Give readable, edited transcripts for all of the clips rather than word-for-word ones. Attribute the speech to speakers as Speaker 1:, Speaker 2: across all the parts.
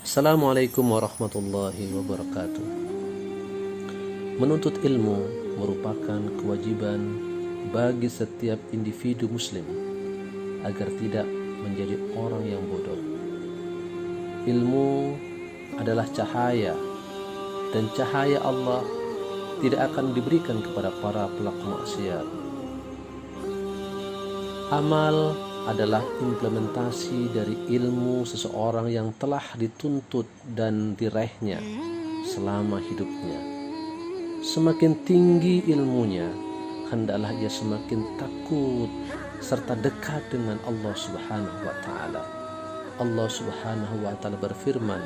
Speaker 1: Assalamualaikum warahmatullahi wabarakatuh. Menuntut ilmu merupakan kewajiban bagi setiap individu muslim agar tidak menjadi orang yang bodoh. Ilmu adalah cahaya, dan cahaya Allah tidak akan diberikan kepada para pelaku maksiat. Amal adalah implementasi dari ilmu seseorang yang telah dituntut dan diraihnya selama hidupnya. Semakin tinggi ilmunya, hendaklah ia semakin takut serta dekat dengan Allah Subhanahu wa taala. Allah Subhanahu wa taala berfirman,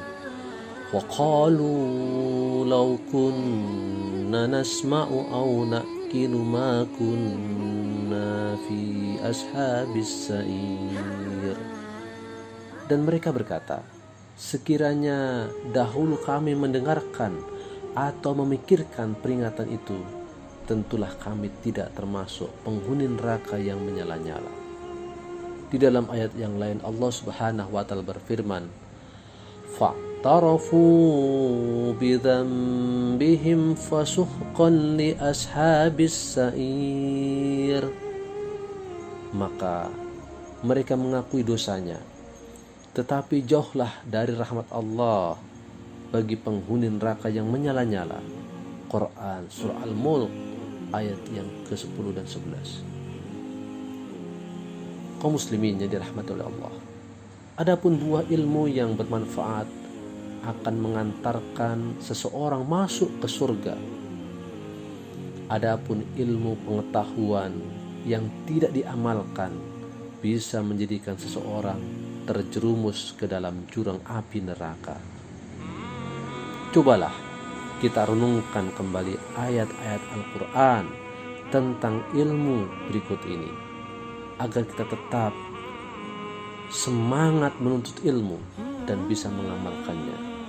Speaker 1: "Wa qalu law kunna nasma'u aw naqilu ma kunna fi ashabis sa'ir." Dan mereka berkata, sekiranya dahulu kami mendengarkan atau memikirkan peringatan itu, tentulah kami tidak termasuk penghuni neraka yang menyala-nyala. Di dalam ayat yang lain Allah Subhanahu wa taala berfirman, fa'tarafu bidzambihim fasuhqan li ashabis sa'ir. Maka mereka mengakui dosanya, tetapi jauhlah dari rahmat Allah bagi penghuni neraka yang menyala-nyala. Quran Surah Al-Mulk ayat yang ke-10 dan 11. Kaum muslimin yang dirahmati oleh Allah, adapun buah ilmu yang bermanfaat akan mengantarkan seseorang masuk ke surga. Adapun ilmu pengetahuan yang tidak diamalkan bisa menjadikan seseorang terjerumus ke dalam jurang api neraka. Cobalah kita renungkan kembali ayat-ayat Al-Quran tentang ilmu berikut ini, agar kita tetap semangat menuntut ilmu dan bisa mengamalkannya.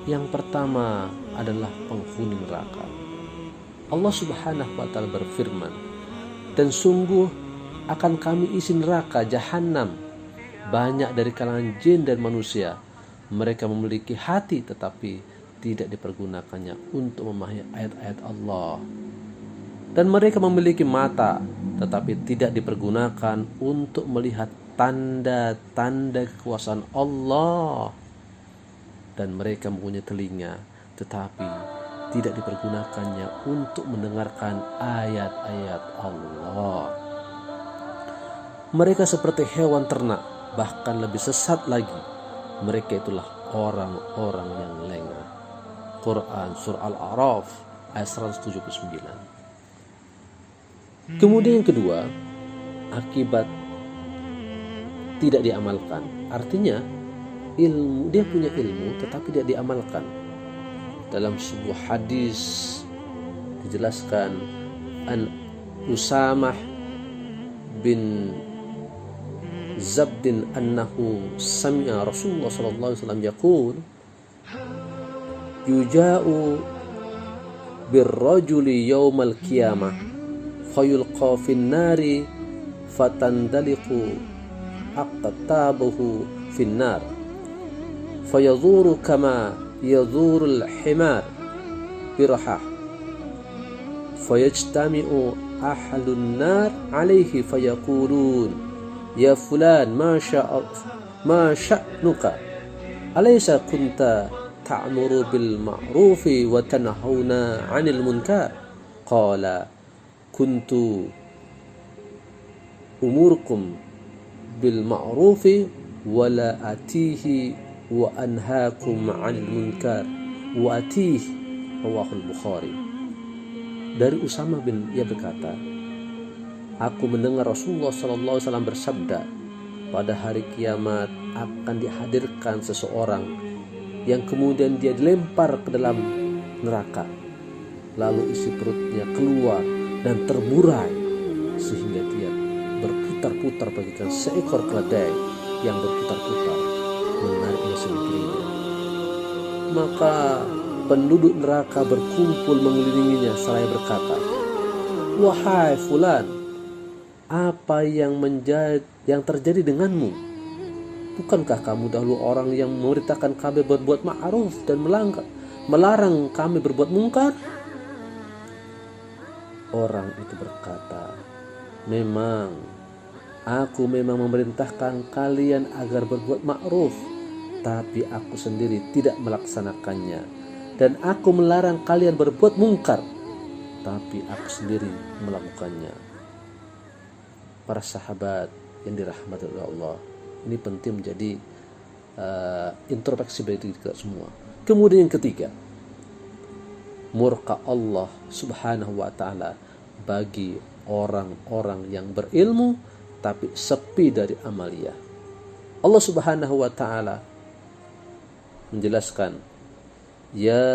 Speaker 1: Yang pertama adalah penghuni neraka. Allah Subhanahu wa taala berfirman, "Dan sungguh akan kami isi neraka jahanam banyak dari kalangan jin dan manusia. Mereka memiliki hati tetapi tidak dipergunakannya untuk memahami ayat-ayat Allah. Dan mereka memiliki mata tetapi tidak dipergunakan untuk melihat tanda-tanda kekuasaan Allah. Dan mereka mempunyai telinga tetapi tidak dipergunakannya untuk mendengarkan ayat-ayat Allah. Mereka seperti hewan ternak, bahkan lebih sesat lagi. Mereka itulah orang-orang yang lengah." Quran Surah Al-A'raf ayat 179. Kemudian yang kedua, akibat tidak diamalkan. Artinya ilmu, dia punya ilmu tetapi tidak diamalkan. Dalam sebuah hadis dijelaskan, an Usamah bin Zabdin annahu sami'a Rasulullah sallallahu alaihi wasallam yaqul, "Yuja'u birrajuli yawmal qiyamah fayulqa fin nari fatandaliqu aqtabuhu fin nar fayadhuru kama yadhurul himar birahah fayajtami'u ahlun nar alaihi fayaqulun ya fulan ma sya'nuka alaysa kunta ta'muru bil ma'rufi wa tanhauna 'anil munkar?" Qala kuntu umurkum bil ma'rufi wa la atihi wa anhaakum 'anil munkar wa atihi. Rawahul Bukhari. Dari Usama bin, ia berkata, aku mendengar Rasulullah sallallahu alaihi wasallam bersabda, pada hari kiamat akan dihadirkan seseorang yang kemudian dia dilempar ke dalam neraka, lalu isi perutnya keluar dan terburai sehingga dia berputar-putar bagaikan seekor keledai yang berputar-putar menariknya sendirinya. Maka penduduk neraka berkumpul mengelilinginya seraya berkata, "Wahai fulan, apa yang terjadi denganmu?" Bukankah kamu dahulu orang yang memerintahkan kami berbuat ma'ruf dan melarang kami berbuat mungkar? Orang itu berkata, memang aku memerintahkan kalian agar berbuat ma'ruf, tapi aku sendiri tidak melaksanakannya. Dan aku melarang kalian berbuat mungkar, tapi aku sendiri melakukannya. Para sahabat yang dirahmati oleh Allah, ini penting menjadi introspeksi bagi kita semua. Kemudian yang ketiga, murka Allah subhanahu wa ta'ala bagi orang-orang yang berilmu tapi sepi dari amaliyah. Allah subhanahu wa ta'ala menjelaskan, ya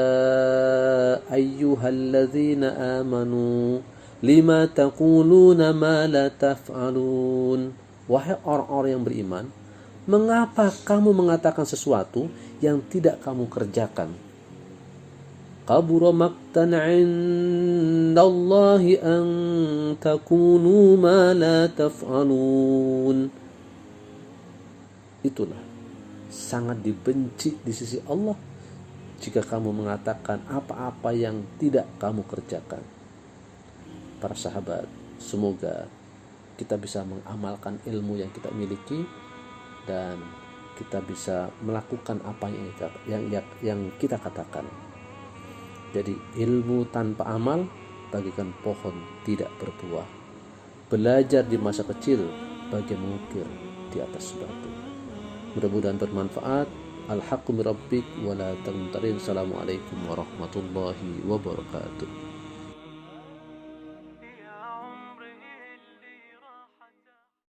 Speaker 1: ayyuhalladzina amanu lima taquluna ma la taf'alun. Wahai orang-orang yang beriman, mengapa kamu mengatakan sesuatu yang tidak kamu kerjakan? Kabura maqtan 'indallahi an taqulu ma la taf'alun. Itulah sangat dibenci di sisi Allah jika kamu mengatakan apa-apa yang tidak kamu kerjakan. Para sahabat, semoga kita bisa mengamalkan ilmu yang kita miliki dan kita bisa melakukan apa yang kita katakan. Jadi ilmu tanpa amal bagaikan pohon tidak berbuah. Belajar di masa kecil bagai mengukir di atas batu. Mudah-mudahan bermanfaat. Al-haqqu min rabbik wa la tamtarin. Assalamualaikum warahmatullahi wabarakatuh.